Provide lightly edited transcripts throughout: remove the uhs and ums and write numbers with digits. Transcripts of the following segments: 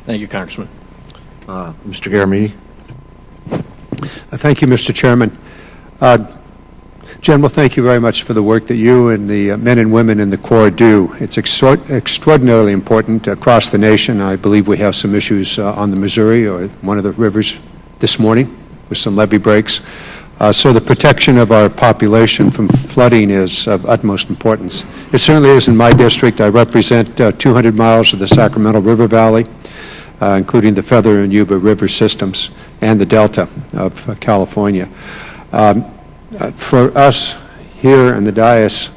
Thank you, Congressman. Mr. Garamendi. Thank you, Mr. Chairman. General, thank you very much for the work that you and the men and women in the Corps do. It's extraordinarily important across the nation. I believe we have some issues on the Missouri or one of the rivers this morning with some levee breaks. So the protection of our population from flooding is of utmost importance. It certainly is in my district. I represent 200 miles of the Sacramento River Valley, including the Feather and Yuba River systems and the Delta of California. For us here in the dais,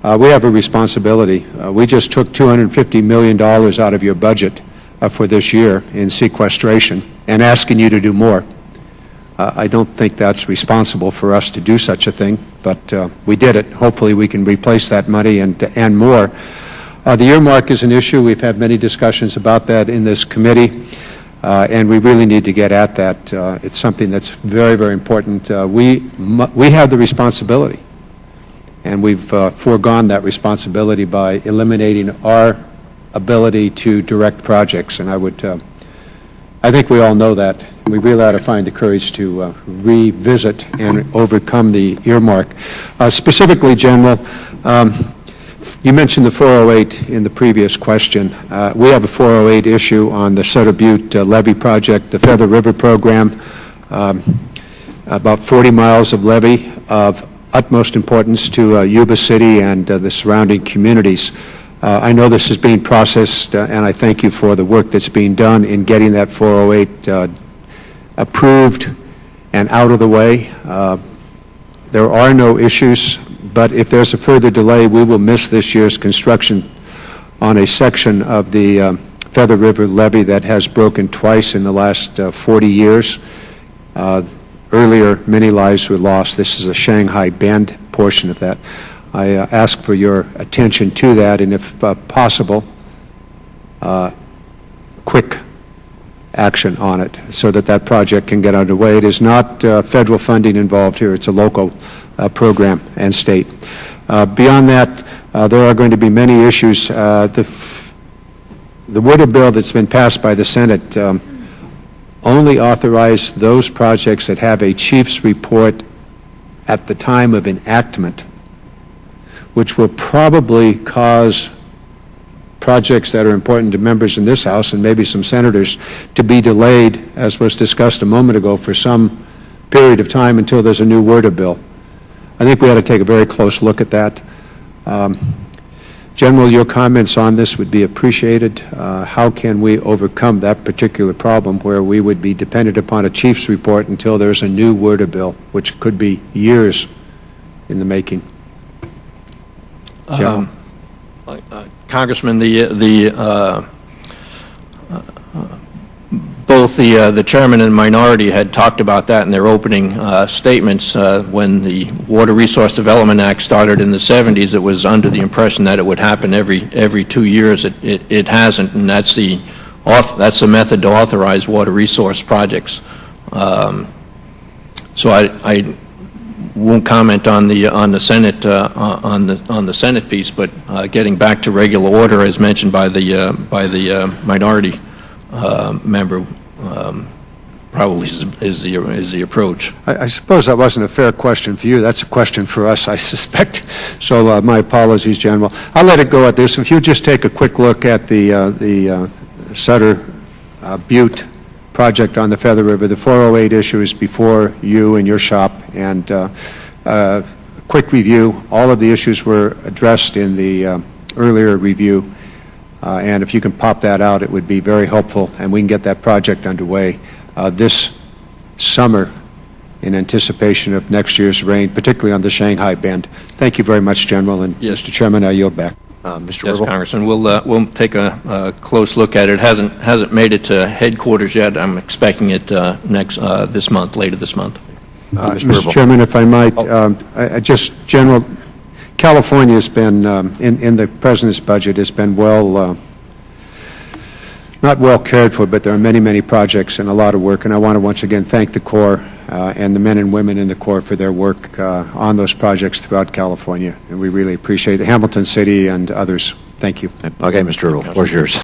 we have a responsibility. We just took $250 million out of your budget for this year in sequestration and asking you to do more. I don't think that's responsible for us to do such a thing, but we did it. Hopefully we can replace that money and more. The earmark is an issue. We've had many discussions about that in this committee, and we really need to get at that. It's something that's very, very important. We have the responsibility, and we've foregone that responsibility by eliminating our ability to direct projects, and I think we all know that. We really ought to find the courage to revisit and overcome the earmark. Specifically, General, you mentioned the 408 in the previous question. We have a 408 issue on the Sutter Butte Levee Project, the Feather River program, about 40 miles of levee of utmost importance to Yuba City and the surrounding communities. I know this is being processed, and I thank you for the work that's being done in getting that 408 approved and out of the way. There are no issues, but if there's a further delay, we will miss this year's construction on a section of the Feather River levee that has broken twice in the last 40 years. Earlier, many lives were lost. This is a Shanghai Bend portion of that. I ask for your attention to that, and if possible, quick action on it so that that project can get underway. It is not federal funding involved here. It's a local program and state. Beyond that, there are going to be many issues. The worded bill that's been passed by the Senate only authorized those projects that have a chief's report at the time of enactment, which will probably cause projects that are important to members in this House and maybe some senators to be delayed, as was discussed a moment ago, for some period of time until there's a new worded bill. I think we ought to take a very close look at that. General, your comments on this would be appreciated. How can we overcome that particular problem where we would be dependent upon a chief's report until there's a new worded bill, which could be years in the making? Congressman, both the chairman and minority had talked about that in their opening statements. When the Water Resource Development Act started in the 70s, it was under the impression that it would happen every 2 years. It hasn't, and that's the method to authorize water resource projects. So I won't comment on the Senate on the Senate piece, but getting back to regular order, as mentioned by the minority member, probably is the approach. I suppose that wasn't a fair question for you. That's a question for us, I suspect. So my apologies, General. I'll let it go at this. If you just take a quick look at the Sutter Butte project on the Feather River, the 408 issue is before you and your shop, and quick review. All of the issues were addressed in the earlier review, and if you can pop that out, it would be very helpful, and we can get that project underway this summer in anticipation of next year's rain, particularly on the Shanghai Bend. Thank you very much, General, and yes. Mr. Chairman, I yield back. Mr. Yes, Ribble. Congressman, we'll take a close look at it. Hasn't made it to headquarters yet. I'm expecting it this month, later this month. Mr. Chairman, if I might, just General, California has been in the President's budget has been not well cared for, but there are many projects and a lot of work, and I want to once again thank the Corps and the men and women in the Corps for their work on those projects throughout California, and we really appreciate it. Hamilton City and others. Thank you. Okay, Mr. Ribble, the floor is yours.